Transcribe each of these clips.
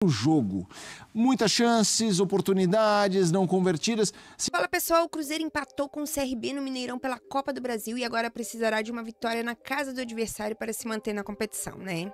O jogo. Muitas chances, oportunidades não convertidas. Fala pessoal, o Cruzeiro empatou com o CRB no Mineirão pela Copa do Brasil e agora precisará de uma vitória na casa do adversário para se manter na competição, né?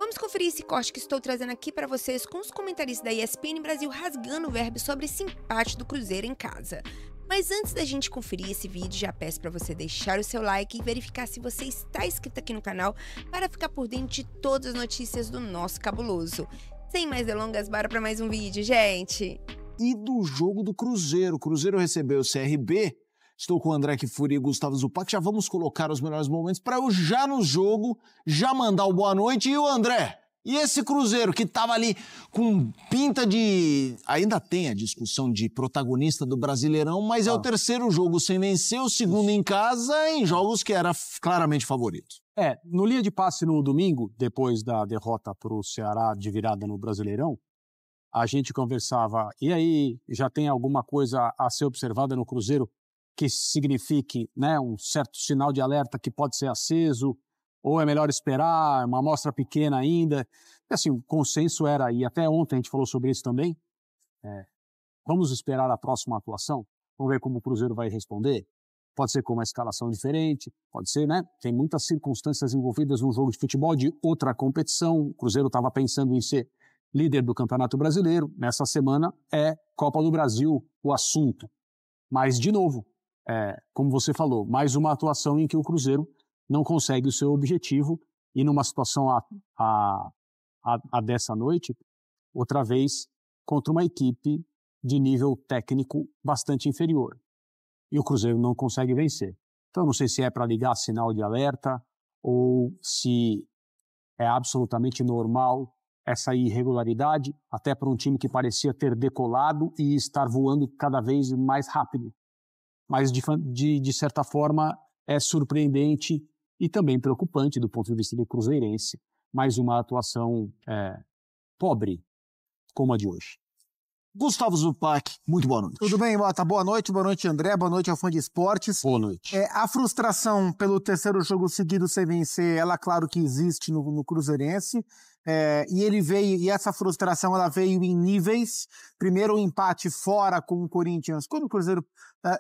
Vamos conferir esse corte que estou trazendo aqui para vocês com os comentaristas da ESPN Brasil rasgando o verbo sobre esse empate do Cruzeiro em casa. Mas antes da gente conferir esse vídeo, já peço para você deixar o seu like e verificar se você está inscrito aqui no canal para ficar por dentro de todas as notícias do nosso cabuloso. Sem mais delongas, bora para mais um vídeo, gente! E do jogo do Cruzeiro. O Cruzeiro recebeu o CRB. Estou com o André Kfouri e Gustavo Zupac. Já vamos colocar os melhores momentos para eu já no jogo, já mandar o boa noite. E o André? E esse Cruzeiro que estava ali com pinta de... Ainda tem a discussão de protagonista do Brasileirão, mas é o terceiro jogo sem vencer, o segundo em casa, em jogos que era claramente favorito. No linha de passe no domingo, depois da derrota para o Ceará de virada no Brasileirão, a gente conversava, e aí, já tem alguma coisa a ser observada no Cruzeiro que signifique, né, um certo sinal de alerta que pode ser aceso, ou é melhor esperar, uma amostra pequena ainda? E assim, o consenso era, e até ontem a gente falou sobre isso também, vamos esperar a próxima atuação, vamos ver como o Cruzeiro vai responder. Pode ser com uma escalação diferente, pode ser, né? Tem muitas circunstâncias envolvidas num jogo de futebol de outra competição. O Cruzeiro estava pensando em ser líder do Campeonato Brasileiro. Nessa semana é Copa do Brasil o assunto. Mas, de novo, como você falou, mais uma atuação em que o Cruzeiro não consegue o seu objetivo e numa situação a dessa noite, outra vez contra uma equipe de nível técnico bastante inferior. E o Cruzeiro não consegue vencer. Então, eu não sei se é para ligar sinal de alerta ou se é absolutamente normal essa irregularidade, até para um time que parecia ter decolado e estar voando cada vez mais rápido. Mas, de certa forma, é surpreendente e também preocupante do ponto de vista do cruzeirense. Mais uma atuação pobre, como a de hoje. Gustavo Zupac, muito boa noite. Tudo bem, Mota? Boa noite, André, boa noite ao fã de esportes. Boa noite. A frustração pelo terceiro jogo seguido sem vencer, ela claro que existe no cruzeirense, e essa frustração ela veio em níveis. Primeiro o empate fora com o Corinthians, quando o Cruzeiro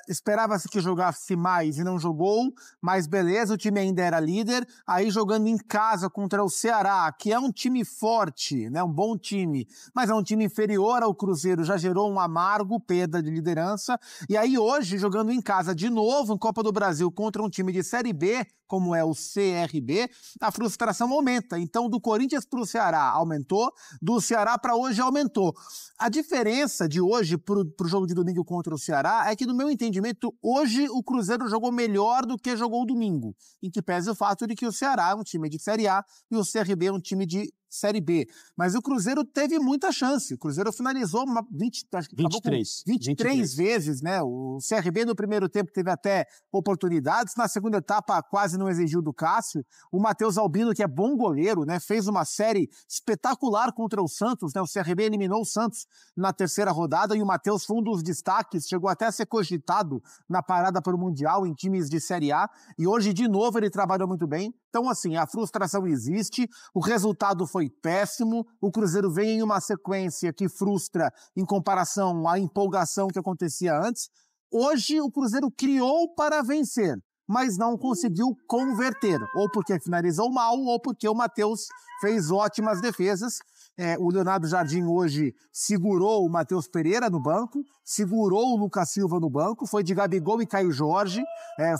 esperava-se que jogasse mais e não jogou, mas beleza, o time ainda era líder. Aí jogando em casa contra o Ceará, que é um time forte, né, um bom time, mas é um time inferior ao Cruzeiro, já gerou um amargo, perda de liderança. E aí hoje, jogando em casa de novo em Copa do Brasil contra um time de Série B, como é o CRB, a frustração aumenta. Então, do Corinthians para o Ceará aumentou, do Ceará para hoje aumentou. A diferença de hoje para o jogo de domingo contra o Ceará é que, no meu entendimento, hoje o Cruzeiro jogou melhor do que jogou domingo, em que pese o fato de que o Ceará é um time de Série A e o CRB é um time de Série B. Mas o Cruzeiro teve muita chance. O Cruzeiro finalizou 23 vezes, né? O CRB no primeiro tempo teve até oportunidades. Na segunda etapa quase não exigiu do Cássio. O Matheus Albino, que é bom goleiro, né? Fez uma série espetacular contra o Santos, né? O CRB eliminou o Santos na terceira rodada e o Matheus foi um dos destaques. Chegou até a ser cogitado na parada para o Mundial em times de Série A. E hoje, de novo, ele trabalhou muito bem. Então, assim, a frustração existe, o resultado foi péssimo, o Cruzeiro vem em uma sequência que frustra em comparação à empolgação que acontecia antes. Hoje, o Cruzeiro criou para vencer, mas não conseguiu converter, ou porque finalizou mal, ou porque o Matheus fez ótimas defesas. O Leonardo Jardim hoje segurou o Matheus Pereira no banco, segurou o Lucas Silva no banco, foi de Gabigol e Caio Jorge,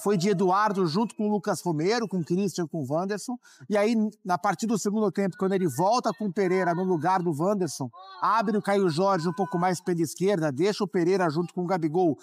foi de Eduardo junto com o Lucas Romero, com o Christian, com o Wanderson. E aí, a partir do segundo tempo, quando ele volta com o Pereira no lugar do Wanderson, abre o Caio Jorge um pouco mais pela esquerda, deixa o Pereira junto com o Gabigol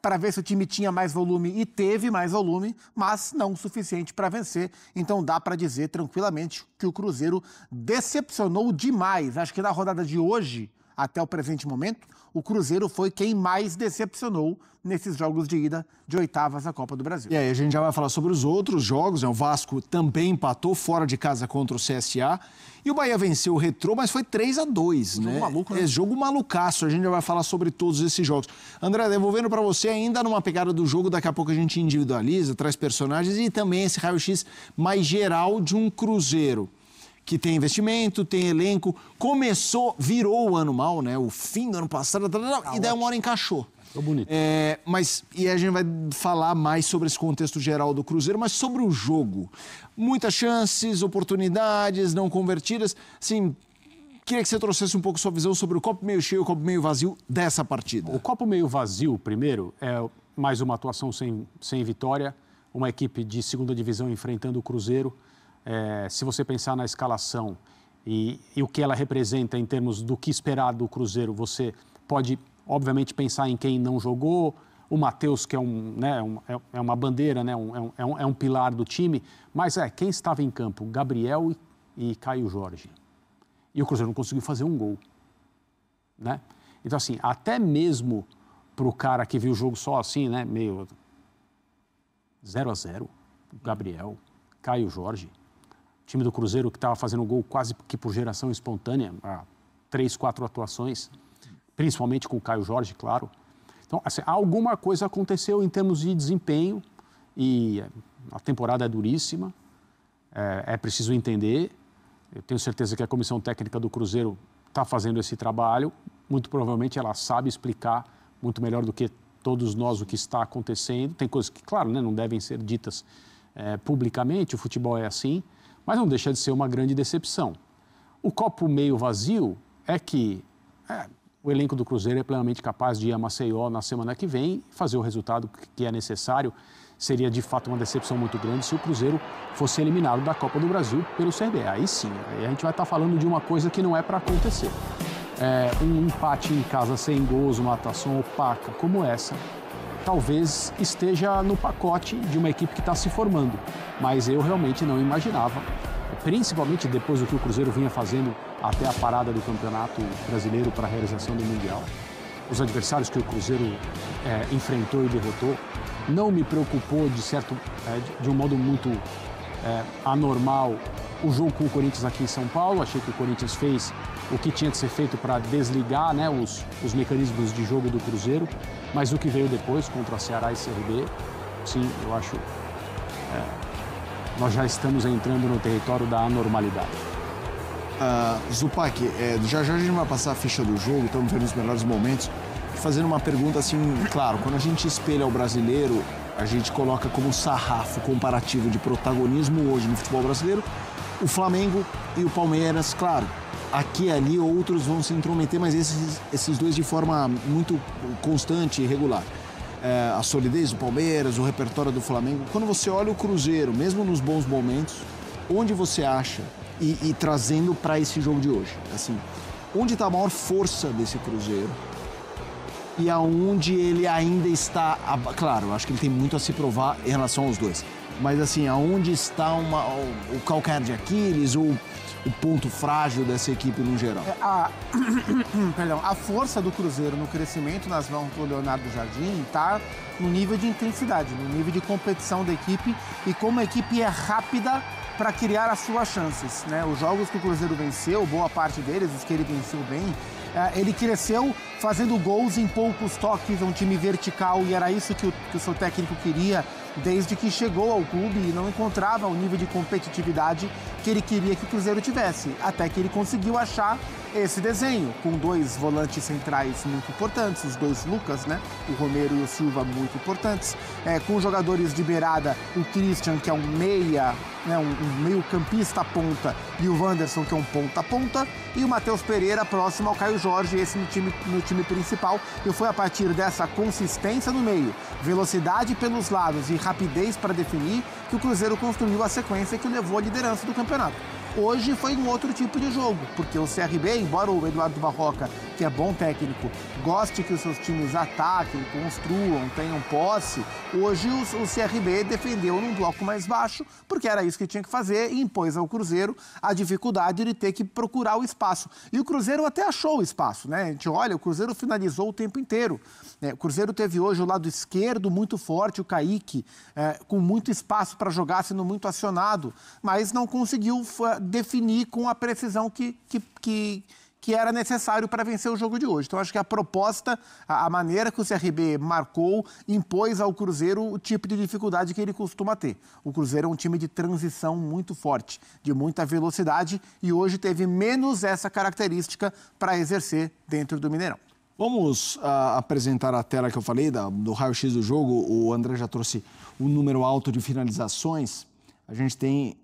para ver se o time tinha mais volume, e teve mais volume, mas não o suficiente para vencer. Então dá para dizer tranquilamente que o Cruzeiro decepcionou demais. Acho que na rodada de hoje, até o presente momento, o Cruzeiro foi quem mais decepcionou nesses jogos de ida de oitavas da Copa do Brasil. E aí a gente já vai falar sobre os outros jogos, né? O Vasco também empatou fora de casa contra o CSA e o Bahia venceu o Retrô, mas foi 3-2, né? Jogo maluco, né? Jogo malucaço, a gente já vai falar sobre todos esses jogos. André, devolvendo para você ainda numa pegada do jogo, daqui a pouco a gente individualiza, traz personagens e também esse raio-x mais geral de um Cruzeiro que tem investimento, tem elenco. Virou o ano mal, né? O fim do ano passado, e daí uma hora encaixou. Bonito. E a gente vai falar mais sobre esse contexto geral do Cruzeiro, mas sobre o jogo. Muitas chances, oportunidades não convertidas. Assim, queria que você trouxesse um pouco sua visão sobre o copo meio cheio e o copo meio vazio dessa partida. O copo meio vazio, primeiro, é mais uma atuação sem vitória, uma equipe de segunda divisão enfrentando o Cruzeiro. Se você pensar na escalação e o que ela representa em termos do que esperar do Cruzeiro, você pode, obviamente, pensar em quem não jogou, o Matheus, que é uma bandeira, né? É um pilar do time, mas quem estava em campo? Gabriel e Caio Jorge. E o Cruzeiro não conseguiu fazer um gol, né? Então, assim, até mesmo para o cara que viu o jogo só assim, né, meio 0-0, Gabriel, Caio Jorge, o time do Cruzeiro que estava fazendo gol quase que por geração espontânea, 3, 4 atuações, principalmente com o Caio Jorge, claro. Então, assim, alguma coisa aconteceu em termos de desempenho e a temporada é duríssima, é preciso entender. Eu tenho certeza que a comissão técnica do Cruzeiro está fazendo esse trabalho, muito provavelmente ela sabe explicar muito melhor do que todos nós o que está acontecendo. Tem coisas que, claro, né, não devem ser ditas publicamente, o futebol é assim, mas não deixa de ser uma grande decepção. O copo meio vazio é que o elenco do Cruzeiro é plenamente capaz de ir a Maceió na semana que vem e fazer o resultado que é necessário. Seria, de fato, uma decepção muito grande se o Cruzeiro fosse eliminado da Copa do Brasil pelo CRB. Aí sim, aí a gente vai estar falando de uma coisa que não é para acontecer. Um empate em casa sem gols, uma atuação opaca como essa, talvez esteja no pacote de uma equipe que está se formando. Mas eu realmente não imaginava, principalmente depois do que o Cruzeiro vinha fazendo até a parada do Campeonato Brasileiro para a realização do Mundial. Os adversários que o Cruzeiro enfrentou e derrotou, não me preocupou de um modo muito anormal o jogo com o Corinthians aqui em São Paulo. Achei que o Corinthians fez o que tinha que ser feito para desligar, né, os mecanismos de jogo do Cruzeiro, mas o que veio depois contra Ceará e CRB, sim, eu acho nós já estamos entrando no território da anormalidade. Zupac, já a gente vai passar a ficha do jogo, estamos vendo os melhores momentos. Fazendo uma pergunta assim, claro, quando a gente espelha o brasileiro, a gente coloca como sarrafo comparativo de protagonismo hoje no futebol brasileiro o Flamengo e o Palmeiras, claro. Aqui e ali outros vão se intrometer, mas esses dois de forma muito constante e regular. A solidez do Palmeiras, o repertório do Flamengo. Quando você olha o Cruzeiro, mesmo nos bons momentos, onde você acha, e trazendo para esse jogo de hoje, assim, onde está a maior força desse Cruzeiro e aonde ele ainda está... Claro, eu acho que ele tem muito a se provar em relação aos dois, mas assim, aonde está o calcanhar de Aquiles ou o ponto frágil dessa equipe no geral? A força do Cruzeiro no crescimento nas mãos do Leonardo Jardim está no nível de intensidade, no nível de competição da equipe e como a equipe é rápida para criar as suas chances, né? Os jogos que o Cruzeiro venceu, boa parte deles, os que ele venceu bem, ele cresceu fazendo gols em poucos toques, um time vertical, e era isso que o seu técnico queria desde que chegou ao clube e não encontrava o nível de competitividade que ele queria que o Cruzeiro tivesse, até que ele conseguiu achar esse desenho, com dois volantes centrais muito importantes, os dois Lucas, né? O Romero e o Silva muito importantes, com jogadores de beirada, o Christian, que é um meia, né? um meio-campista ponta, e o Wanderson, que é um ponta-ponta, e o Matheus Pereira próximo ao Caio Jorge, esse no time principal, e foi a partir dessa consistência no meio, velocidade pelos lados e rapidez para definir, que o Cruzeiro construiu a sequência que o levou à liderança do campeonato. Hoje foi um outro tipo de jogo, porque o CRB, embora o Eduardo Barroca, que é bom técnico, goste que os seus times ataquem, construam, tenham posse, hoje o CRB defendeu num bloco mais baixo, porque era isso que tinha que fazer, e impôs ao Cruzeiro a dificuldade de ter que procurar o espaço. E o Cruzeiro até achou o espaço, né? A gente olha, o Cruzeiro finalizou o tempo inteiro. O Cruzeiro teve hoje o lado esquerdo muito forte, o Kaique, com muito espaço para jogar, sendo muito acionado, mas não conseguiu definir com a precisão que que era necessário para vencer o jogo de hoje. Então, acho que a proposta, a maneira que o CRB marcou, impôs ao Cruzeiro o tipo de dificuldade que ele costuma ter. O Cruzeiro é um time de transição muito forte, de muita velocidade, e hoje teve menos essa característica para exercer dentro do Mineirão. Vamos apresentar a tela que eu falei, do raio-x do jogo. O André já trouxe um número alto de finalizações. A gente tem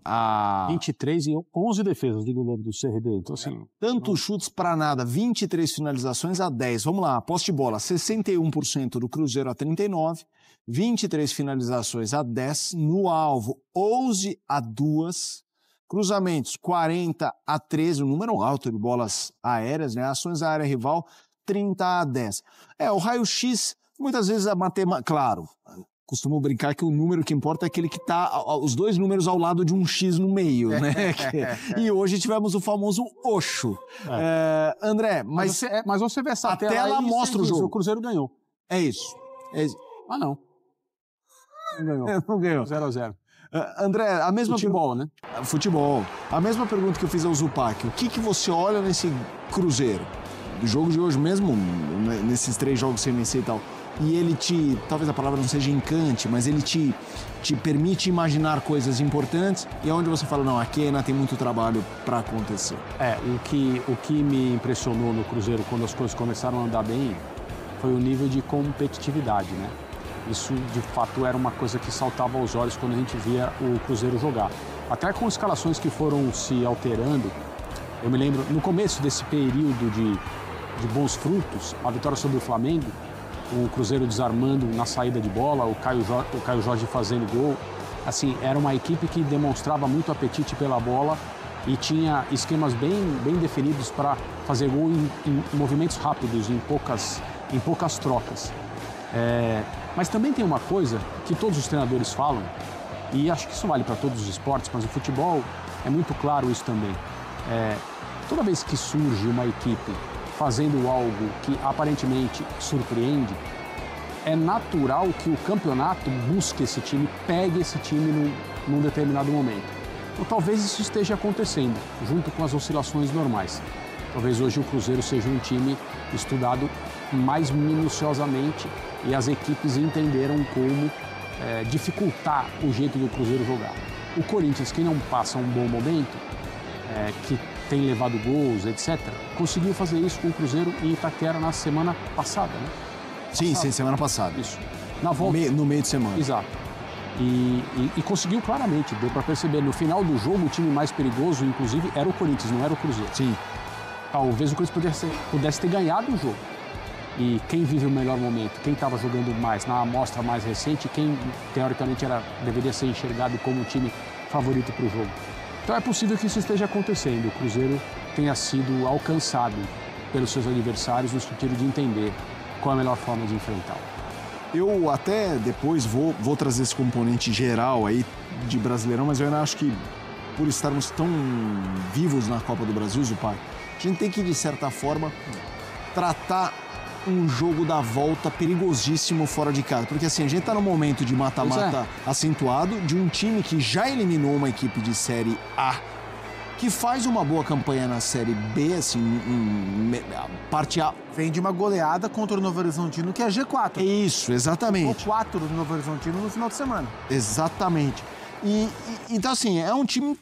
23 e 11 defesas de goleiro do CRB. Então, assim, tantos chutes para nada, 23 finalizações a 10. Vamos lá, posse de bola, 61% do Cruzeiro a 39, 23 finalizações a 10, no alvo, 11 a 2, cruzamentos, 40 a 13, um número alto de bolas aéreas, né? Ações à área rival, 30 a 10. O raio-x, muitas vezes a matemática, claro, costumo brincar que o número que importa é aquele que está, os dois números ao lado de um X no meio, né? E hoje tivemos o famoso Oxo. André, mas você vê essa a tela aí, mostra o jogo. O Cruzeiro ganhou. É isso. Ah, não. Não ganhou. Não ganhou. 0-0. André, a mesma... Futebol, né? Futebol. A mesma pergunta que eu fiz ao Zupac. O que você olha nesse Cruzeiro? Do jogo de hoje mesmo, nesses 3 jogos sem vencer e tal. E ele talvez a palavra não seja encante, mas ele te permite imaginar coisas importantes, e é onde você fala, não, aqui ainda tem muito trabalho para acontecer. O que me impressionou no Cruzeiro quando as coisas começaram a andar bem foi o nível de competitividade, né? Isso, de fato, era uma coisa que saltava aos olhos quando a gente via o Cruzeiro jogar. Até com escalações que foram se alterando, eu me lembro, no começo desse período de bons frutos, a vitória sobre o Flamengo, o Cruzeiro desarmando na saída de bola, o Caio Jorge fazendo gol. Assim, era uma equipe que demonstrava muito apetite pela bola e tinha esquemas bem definidos para fazer gol em movimentos rápidos, em poucas trocas. Mas também tem uma coisa que todos os treinadores falam, e acho que isso vale para todos os esportes, mas o futebol é muito claro isso também. Toda vez que surge uma equipe fazendo algo que aparentemente surpreende, é natural que o campeonato busque esse time, pegue esse time num determinado momento. Então talvez isso esteja acontecendo, junto com as oscilações normais. Talvez hoje o Cruzeiro seja um time estudado mais minuciosamente e as equipes entenderam como dificultar o jeito do Cruzeiro jogar. O Corinthians, que não passa um bom momento, que tem levado gols, etc., conseguiu fazer isso com o Cruzeiro em Itaquera na semana passada, né? Sim, semana passada. Isso. Na volta. No meio de semana. Exato. E conseguiu claramente, deu para perceber. No final do jogo, o time mais perigoso, inclusive, era o Corinthians, não era o Cruzeiro. Sim. Talvez o Corinthians pudesse ter ganhado o jogo. E quem vive o melhor momento, quem estava jogando mais, na amostra mais recente, quem teoricamente deveria ser enxergado como o time favorito para o jogo. Então é possível que isso esteja acontecendo. O Cruzeiro tenha sido alcançado pelos seus adversários no sentido de entender qual é a melhor forma de enfrentá-lo. Eu até depois vou trazer esse componente geral aí de Brasileirão, mas eu ainda acho que por estarmos tão vivos na Copa do Brasil, Zupac, a gente tem que, de certa forma, tratar um jogo da volta perigosíssimo fora de casa. Porque assim, a gente tá num momento de mata-mata acentuado, de um time que já eliminou uma equipe de Série A, que faz uma boa campanha na Série B, assim, parte A. Vem de uma goleada contra o Novo Horizontino, que é G4. Isso, exatamente. O 4 do Novo Horizontino no final de semana. Exatamente. Então assim, é um time...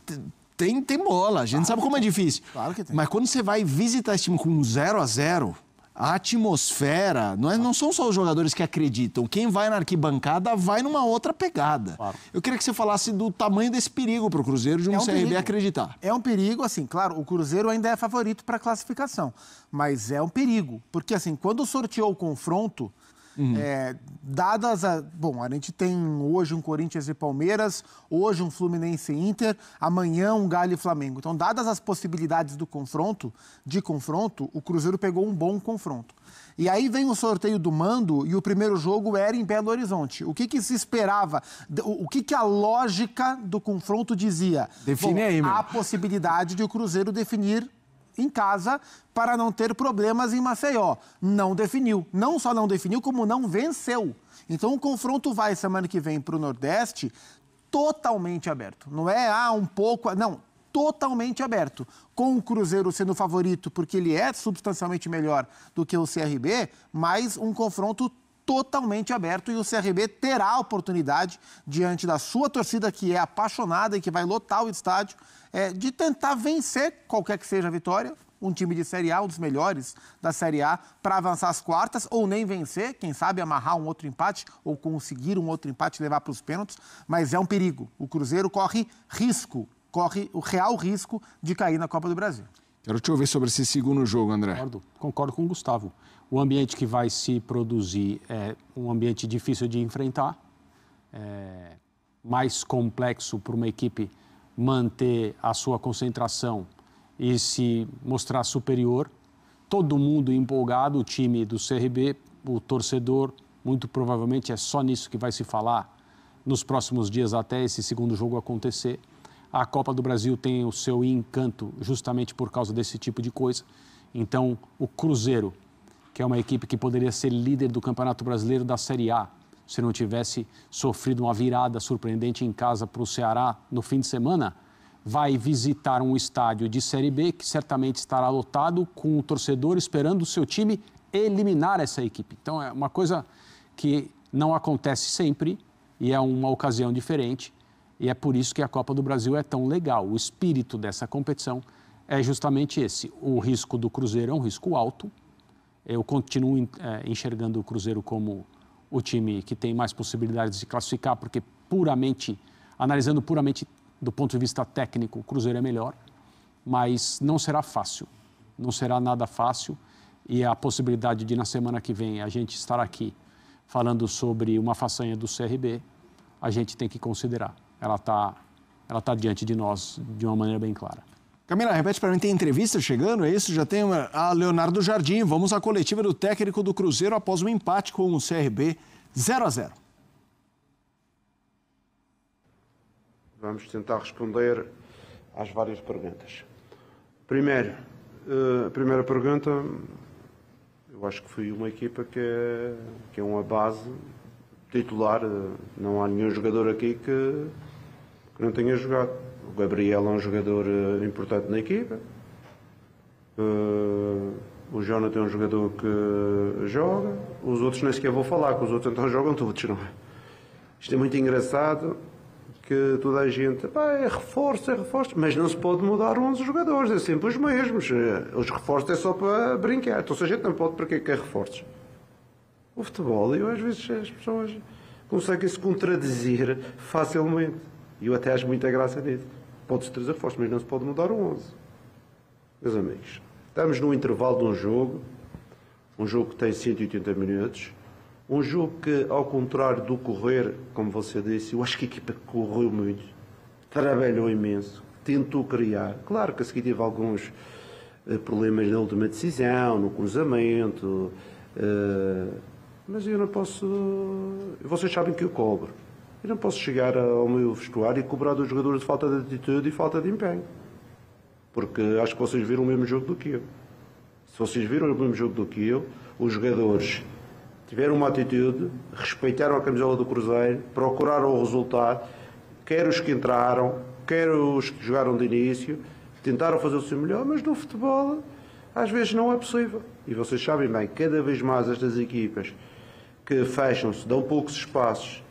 Tem bola, a gente sabe como é difícil. Claro que tem. Mas quando você vai visitar esse time com 0-0... A atmosfera, não são só os jogadores que acreditam. Quem vai na arquibancada vai numa outra pegada. Claro. Eu queria que você falasse do tamanho desse perigo para o Cruzeiro de um CRB perigo. Acreditar. É um perigo, assim, claro, o Cruzeiro ainda é favorito para a classificação. Mas é um perigo, porque assim, quando sorteou o confronto, dadas Bom, a gente tem hoje um Corinthians e Palmeiras, hoje um Fluminense e Inter, amanhã um Galo e Flamengo. Então, dadas as possibilidades do confronto, o Cruzeiro pegou um bom confronto. E aí vem o sorteio do mando e o primeiro jogo era em Belo Horizonte. O que se esperava? O que a lógica do confronto dizia? Define aí, meu. A possibilidade de o Cruzeiro definir em casa para não ter problemas em Maceió. Não definiu. Não só não definiu, como não venceu. Então o confronto vai semana que vem para o Nordeste totalmente aberto. Não é um pouco... Não, totalmente aberto. Com o Cruzeiro sendo favorito, porque ele é substancialmente melhor do que o CRB, mas um confronto totalmente aberto, e o CRB terá a oportunidade, diante da sua torcida, que é apaixonada e que vai lotar o estádio, de tentar vencer qualquer que seja a vitória, um time de Série A, um dos melhores da Série A, para avançar às quartas, ou nem vencer, quem sabe amarrar um outro empate, ou conseguir um outro empate e levar para os pênaltis, mas é um perigo. O Cruzeiro corre o real risco de cair na Copa do Brasil. Quero te ouvir sobre esse segundo jogo, André. Concordo com o Gustavo. O ambiente que vai se produzir é um ambiente difícil de enfrentar, mais complexo para uma equipe manter a sua concentração e se mostrar superior. Todo mundo empolgado, o time do CRB, o torcedor, muito provavelmente é só nisso que vai se falar nos próximos dias até esse segundo jogo acontecer. A Copa do Brasil tem o seu encanto justamente por causa desse tipo de coisa. Então, o Cruzeiro, que é uma equipe que poderia ser líder do Campeonato Brasileiro da Série A, se não tivesse sofrido uma virada surpreendente em casa para o Ceará no fim de semana, vai visitar um estádio de Série B que certamente estará lotado, com o torcedor esperando o seu time eliminar essa equipe. Então, é uma coisa que não acontece sempre e é uma ocasião diferente. E é por isso que a Copa do Brasil é tão legal. O espírito dessa competição é justamente esse. O risco do Cruzeiro é um risco alto. Eu continuo enxergando o Cruzeiro como o time que tem mais possibilidades de classificar, porque analisando puramente do ponto de vista técnico, o Cruzeiro é melhor. Mas não será fácil. Não será nada fácil. E a possibilidade de, na semana que vem, a gente estar aqui falando sobre uma façanha do CRB, a gente tem que considerar. Ela tá diante de nós de uma maneira bem clara. Camila, repete para mim, tem entrevista chegando, é isso? Já tem a Leonardo Jardim. Vamos à coletiva do técnico do Cruzeiro após um empate com o CRB 0-0. Vamos tentar responder às várias perguntas. Primeiro, a primeira pergunta, eu acho que foi uma equipa que é uma base titular. Não há nenhum jogador aqui que não tenha jogado. O Gabriel é um jogador importante na equipa. O Jonathan é um jogador que joga. Os outros nem sequer vou falar, que os outros então jogam todos, não é? Isto é muito engraçado, que toda a gente, é reforço, mas não se pode mudar 11 jogadores, é sempre os mesmos. Os reforços é só para brincar. Então se a gente não pode, para que é reforços? O futebol, eu às vezes as pessoas conseguem se contradizer facilmente. E eu até acho muita graça nisso. Pode-se trazer reforços, mas não se pode mudar o 11. Meus amigos, estamos no intervalo de um jogo que tem 180 minutos, um jogo que, ao contrário do correr, como você disse, eu acho que a equipa correu muito, trabalhou imenso, tentou criar. Claro que a seguir teve alguns problemas na última decisão, no cruzamento, mas eu não posso... Vocês sabem que eu cobro. Eu não posso chegar ao meu vestuário e cobrar dos jogadores de falta de atitude e falta de empenho. Porque acho que vocês viram o mesmo jogo do que eu. Se vocês viram o mesmo jogo do que eu, os jogadores tiveram uma atitude, respeitaram a camisola do Cruzeiro, procuraram o resultado, quer os que entraram, quer os que jogaram de início, tentaram fazer o seu melhor, mas no futebol às vezes não é possível. E vocês sabem bem, cada vez mais estas equipas que fecham-se, dão poucos espaços,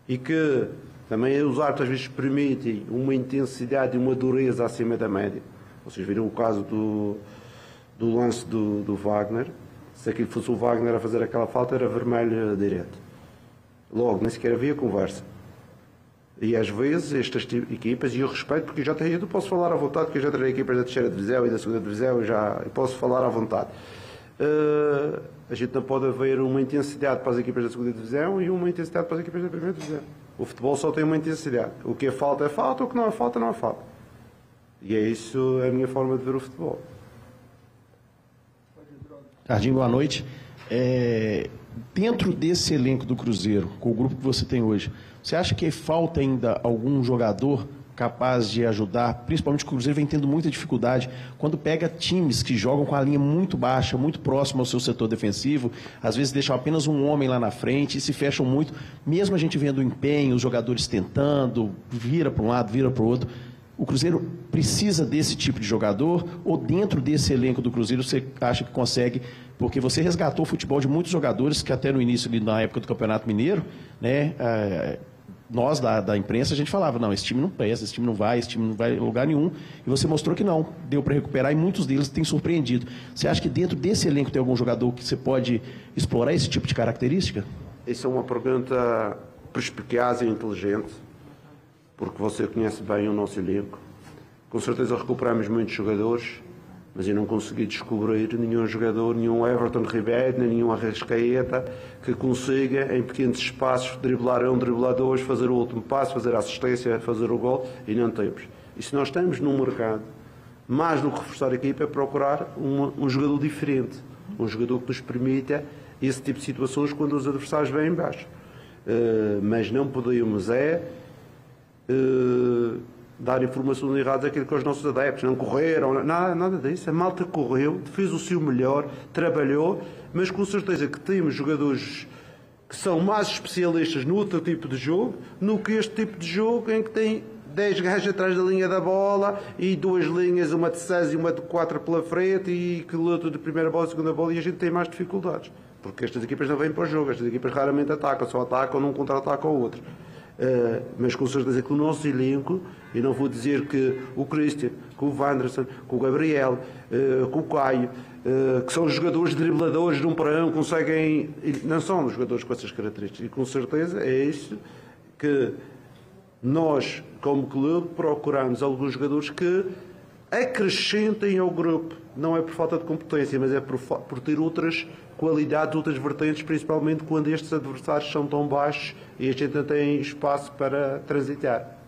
e que também os árbitros às vezes permitem uma intensidade e uma dureza acima da média. Vocês viram o caso do lance do Wagner. Se aquilo fosse o Wagner a fazer aquela falta, era vermelho direto. Logo, nem sequer havia conversa. E às vezes estas equipas, e eu respeito, porque eu posso falar à vontade, porque eu já treinei equipas da terceira divisão e da segunda divisão, eu posso falar à vontade. A gente não pode haver uma intensidade para as equipas da segunda divisão e uma intensidade para as equipas da primeira divisão. O futebol só tem uma intensidade. O que é falta, o que não é falta, não é falta. E é isso a minha forma de ver o futebol. Jardim, boa noite. Dentro desse elenco do Cruzeiro, com o grupo que você tem hoje, você acha que falta ainda algum jogador capaz de ajudar? Principalmente o Cruzeiro vem tendo muita dificuldade quando pega times que jogam com a linha muito baixa, muito próximo ao seu setor defensivo, às vezes deixam apenas um homem lá na frente e se fecham muito, mesmo a gente vendo o empenho, os jogadores tentando, vira para um lado, vira para o outro. O Cruzeiro precisa desse tipo de jogador ou dentro desse elenco do Cruzeiro você acha que consegue? Porque você resgatou o futebol de muitos jogadores que até no início, ali, na época do Campeonato Mineiro, né, nós da imprensa, a gente falava, não, esse time não presta, esse time não vai em lugar nenhum. E você mostrou que não, deu para recuperar e muitos deles têm surpreendido. Você acha que dentro desse elenco tem algum jogador que você pode explorar esse tipo de característica? Isso é uma pergunta perspicaz e inteligente, porque você conhece bem o nosso elenco. Com certeza recuperamos muitos jogadores, mas eu não consegui descobrir nenhum jogador, nenhum Everton Ribeiro, nenhum Arrascaeta, que consiga, em pequenos espaços, driblar um, driblar dois, fazer o último passo, fazer a assistência, fazer o gol, e não temos. E se nós estamos num mercado, mais do que reforçar a equipa, é procurar um jogador diferente, um jogador que nos permita esse tipo de situações quando os adversários vêm em baixo. Mas não podemos dar informações erradas àquilo que os nossos adeptos não correram, nada disso. A malta correu, fez o seu melhor, trabalhou, mas com certeza que temos jogadores que são mais especialistas no outro tipo de jogo, no que este tipo de jogo em que tem 10 gajos atrás da linha da bola e 2 linhas, uma de 6 e uma de 4 pela frente, e que luta de primeira bola e segunda bola, e a gente tem mais dificuldades. Porque estas equipas não vêm para o jogo, estas equipas raramente atacam, só atacam num contra-ataque ao outro. Mas com certeza que o nosso elenco, e não vou dizer que o Christian, que o Wanderson, que o Gabriel, que o Caio, que são jogadores dribladores de um para um, conseguem, não são jogadores com essas características, e com certeza é isso que nós, como clube, procuramos alguns jogadores que acrescentem ao grupo. Não é por falta de competência, mas é por ter outras qualidades, outras vertentes, principalmente quando estes adversários são tão baixos e a gente não tem espaço para transitar.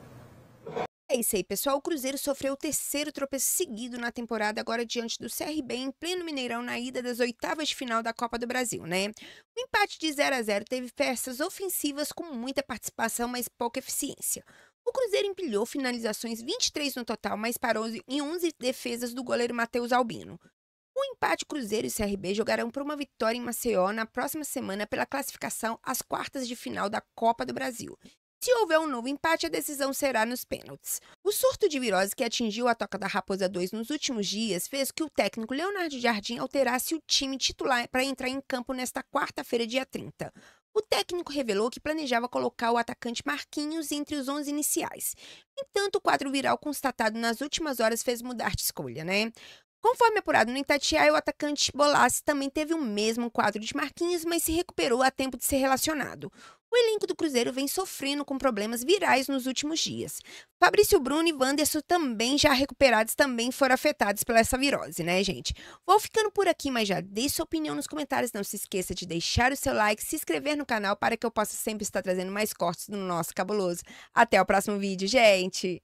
É isso aí, pessoal. O Cruzeiro sofreu o terceiro tropeço seguido na temporada, agora diante do CRB em pleno Mineirão, na ida das oitavas de final da Copa do Brasil, né? O empate de 0-0 teve peças ofensivas com muita participação, mas pouca eficiência. O Cruzeiro empilhou finalizações, 23 no total, mas parou em 11 defesas do goleiro Matheus Albino. O empate, Cruzeiro e CRB jogarão por uma vitória em Maceió na próxima semana pela classificação às quartas de final da Copa do Brasil. Se houver um novo empate, a decisão será nos pênaltis. O surto de virose que atingiu a Toca da Raposa 2 nos últimos dias fez que o técnico Leonardo Jardim alterasse o time titular para entrar em campo nesta quarta-feira, dia 30. O técnico revelou que planejava colocar o atacante Marquinhos entre os 11 iniciais. No entanto, o quadro viral constatado nas últimas horas fez mudar de escolha, né? Conforme apurado no Itatiaia, o atacante Bolassi também teve o mesmo quadro de Marquinhos, mas se recuperou a tempo de ser relacionado. O elenco do Cruzeiro vem sofrendo com problemas virais nos últimos dias. Fabrício Bruno e Wanderson, também já recuperados, também foram afetados pela essa virose, né, gente? Vou ficando por aqui, mas já deixe sua opinião nos comentários. Não se esqueça de deixar o seu like, se inscrever no canal para que eu possa sempre estar trazendo mais cortes do nosso cabuloso. Até o próximo vídeo, gente!